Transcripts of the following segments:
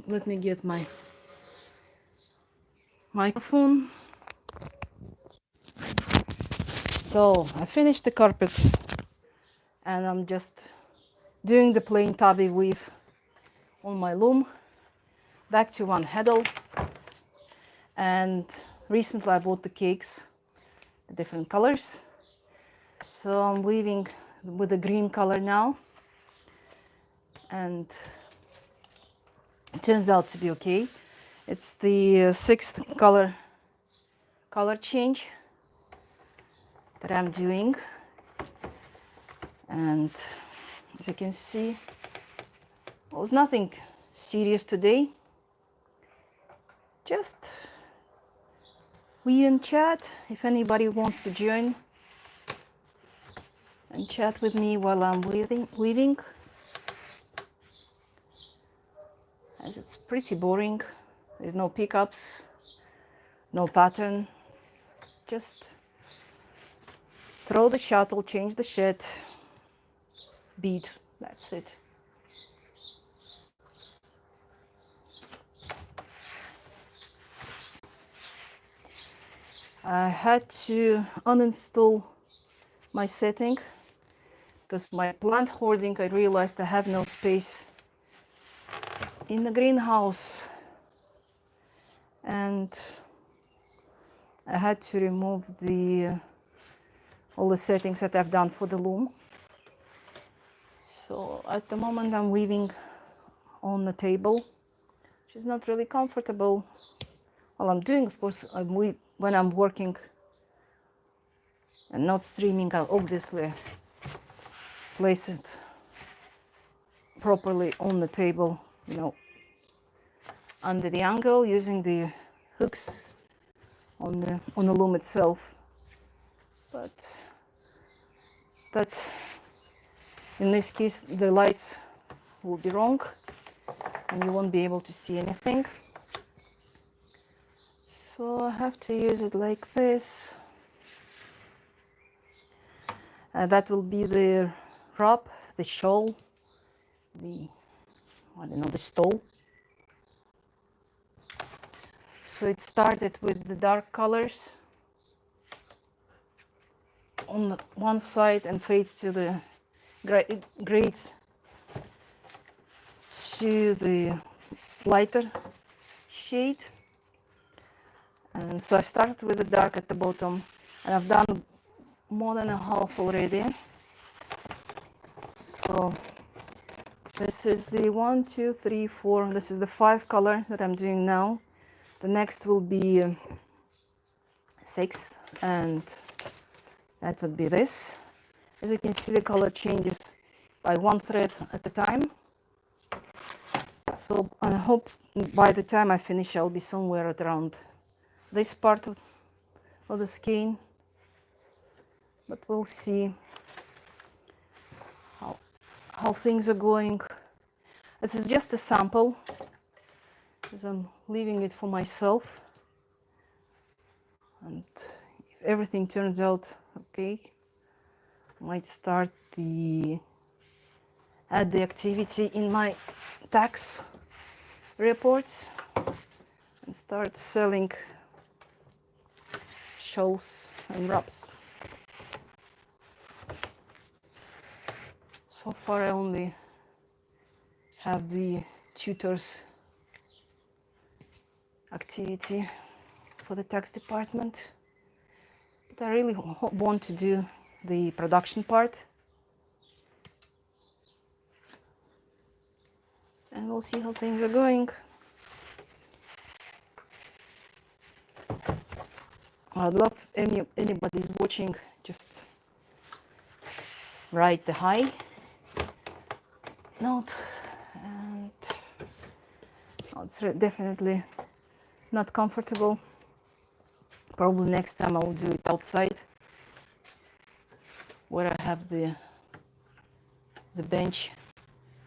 Let me get my microphone. So I finished the carpet and I'm just doing the plain tabby weave on my loom, back to one heddle. And recently I bought the cakes, the different colors. So I'm weaving with the green color now, and it turns out to be okay. It's the sixth color change that I'm doing, and as you can see, it was nothing serious today. Just we and chat. If anybody wants to join and chat with me while I'm weaving, as it's pretty boring. There's no pickups, no pattern. Just throw the shuttle, change the shed, bead. That's it. I had to uninstall my setting because my plant hoarding, I realized I have no space in the greenhouse, and I had to remove all the settings that I've done for the loom. So at the moment I'm weaving on the table, which is not really comfortable. All I'm doing, of course, when I'm working and not streaming, I'll obviously place it properly on the table, under the angle, using the hooks on the loom itself. But that, in this case, the lights will be wrong and you won't be able to see anything. So I have to use it like this. That will be the wrap, the shawl, the stole. So it started with the dark colors on the one side and fades to the grades to the lighter shade. And so I started with the dark at the bottom, and I've done more than a half already. So this is the 1, 2, 3, 4. This is the 5 color that I'm doing now. The next will be 6, and that would be this. As you can see, the color changes by one thread at a time. So I hope by the time I finish, I'll be somewhere around this part of the skein. But we'll see how things are going. This is just a sample, because I'm leaving it for myself. And if everything turns out okay, I might start add the activity in my tax reports and start selling shawls and wraps. So far I only have the tutors activity for the tax department, but I really want to do the production part, and we'll see how things are going. I'd love if anybody's watching, just write the hi note. And it's definitely not comfortable. Probably next time I will do it outside, where I have the bench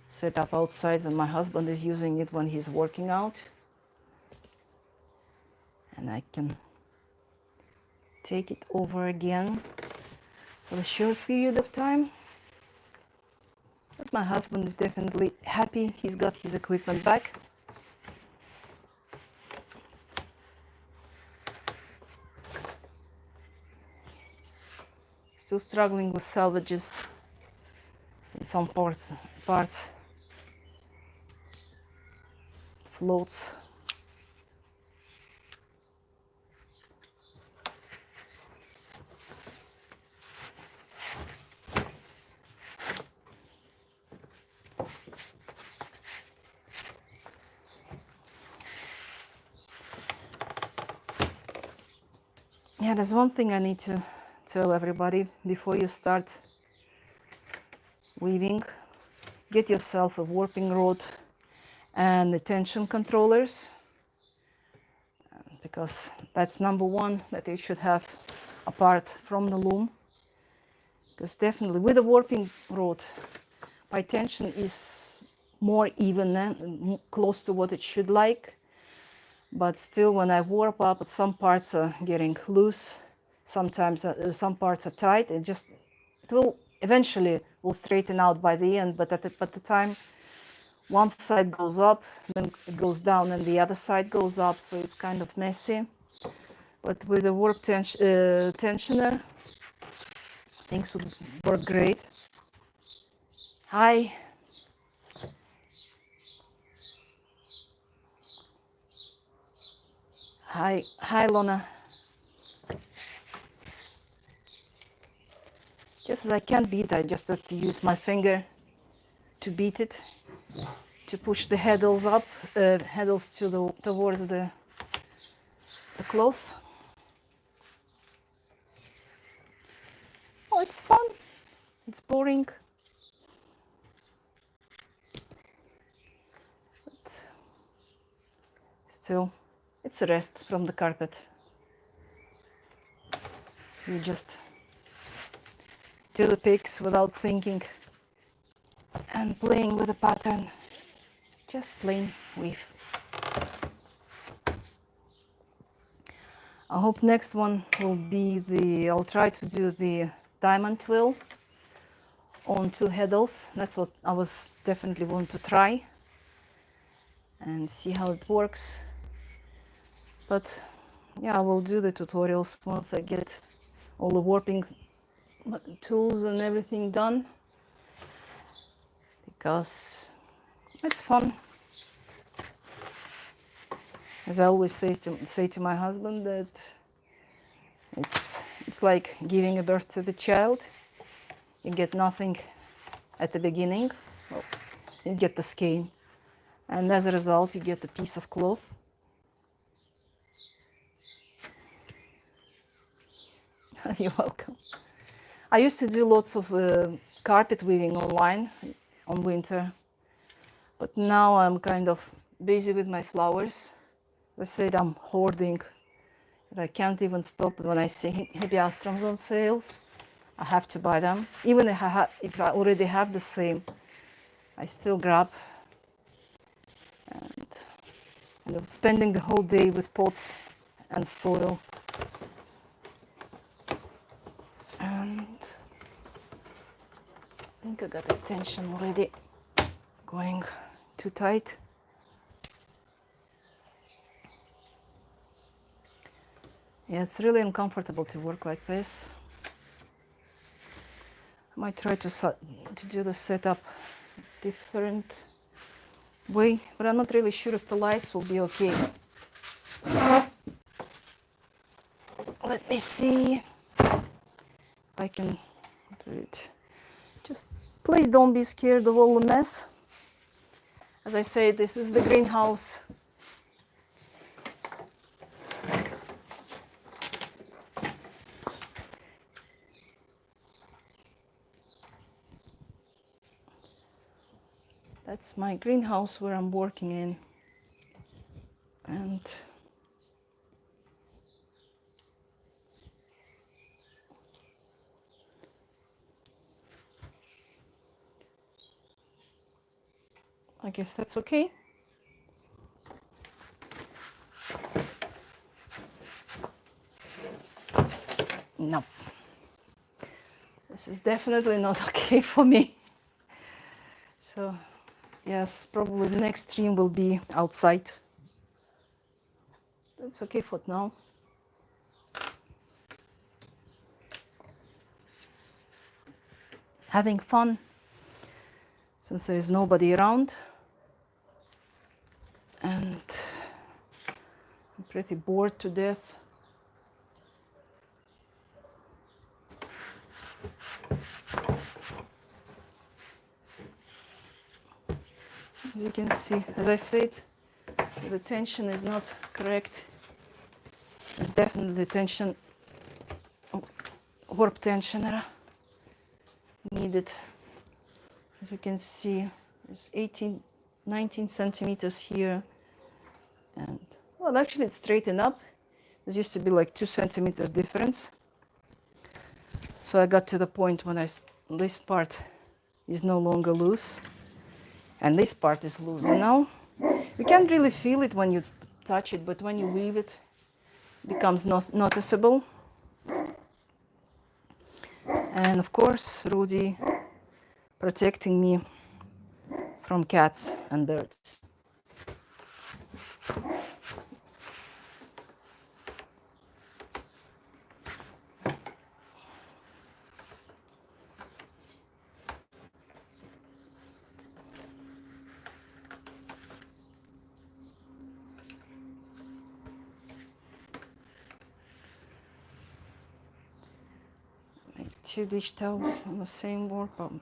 set up outside, and my husband is using it when he's working out, and I can take it over again for a short period of time. But my husband is definitely happy. He's got his equipment back. Still struggling with salvages in some parts floats. Yeah, there's one thing I need to tell everybody before you start weaving. Get yourself a warping rod and the tension controllers, because that's number one that you should have apart from the loom. Because definitely with the warping rod, my tension is more even and close to what it should like. But still, when I warp up, some parts are getting loose. Sometimes some parts are tight. It will eventually will straighten out by the end. But at the time, one side goes up, then it goes down, and the other side goes up. So it's kind of messy. But with the warp tensioner, things would work great. Hi. Hi, Lona. Just as I can't beat, I just have to use my finger to beat it, to push the heddles up, heddles towards the cloth. Oh, it's fun. It's boring. But still, it's a rest from the carpet. You just do the picks without thinking and playing with the pattern. Just plain weave. I hope next one will be I'll try to do the diamond twill on 2 heddles. That's what I was definitely want to try and see how it works. But yeah, I will do the tutorials once I get all the warping tools and everything done, because it's fun. As I always say to my husband, that it's like giving a birth to the child. You get nothing at the beginning. Well, you get the skein, and as a result, you get a piece of cloth. You're welcome. I used to do lots of carpet weaving online on winter, but now I'm kind of busy with my flowers. I said I'm hoarding, but I can't even stop when I see hippiastrums on sales. I have to buy them. Even if I already have the same, I still grab. And I'm spending the whole day with pots and soil. And I think I got the tension already going too tight. Yeah, it's really uncomfortable to work like this. I might try to do the setup different way, but I'm not really sure if the lights will be okay. Let me see if I can do it. Just please don't be scared of all the mess. As I say, this is the greenhouse. That's my greenhouse where I'm working in. And I guess that's okay. No. This is definitely not okay for me. So yes, probably the next stream will be outside. That's okay for now. Having fun since there is nobody around, and I'm pretty bored to death. As you can see, as I said, the tension is not correct. It's definitely tension, warp tensioner needed. As you can see, there's 19 centimeters here, and well, actually it's straightened up. There used to be like 2 centimeters difference. So I got to the point when this part is no longer loose, and this part is loose. And now you can't really feel it when you touch it, but when you weave it, it becomes noticeable. And of course, Rudy protecting me from cats and birds. Make 2 dish towels on the same warp pump.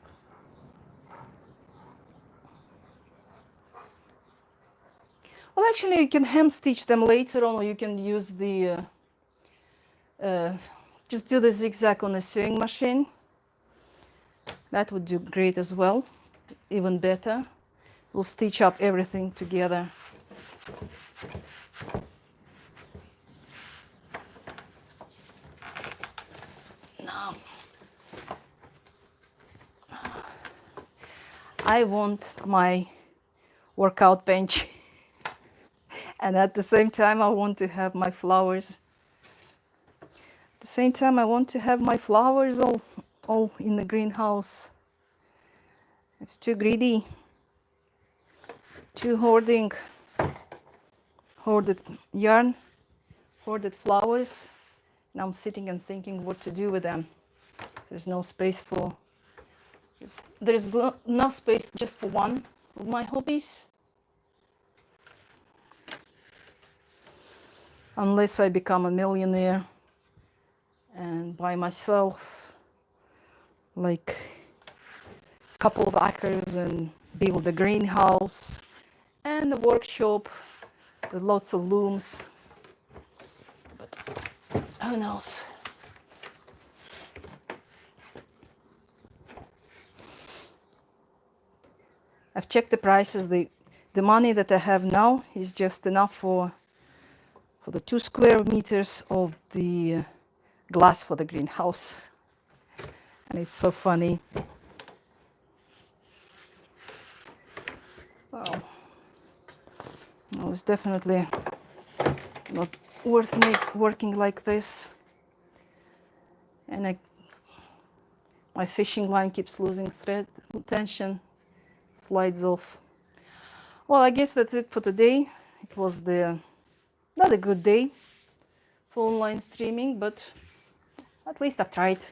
Well, actually, you can hem stitch them later on, or you can use the just do the zigzag on a sewing machine. That would do great as well, even better. We'll stitch up everything together. Now, I want my workout bench, and at the same time, I want to have my flowers. At the same time, I want to have my flowers all in the greenhouse. It's too greedy, too hoarded yarn, hoarded flowers. And I'm sitting and thinking what to do with them. There's no space for, there's no space just for one of my hobbies. Unless I become a millionaire and buy myself like a couple of acres and build a greenhouse and a workshop with lots of looms. But who knows? I've checked the prices. The money that I have now is just enough for the 2 square meters of the glass for the greenhouse. And it's so funny. Well, it was definitely not worth working like this. And my fishing line keeps losing thread tension, slides off. Well, I guess that's it for today. It was not a good day for online streaming, but at least I've tried.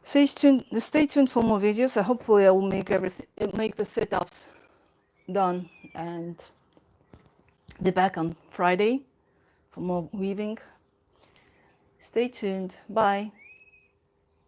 Stay tuned for more videos. Hopefully I will make the setups done and be back on Friday for more weaving. Stay tuned. Bye.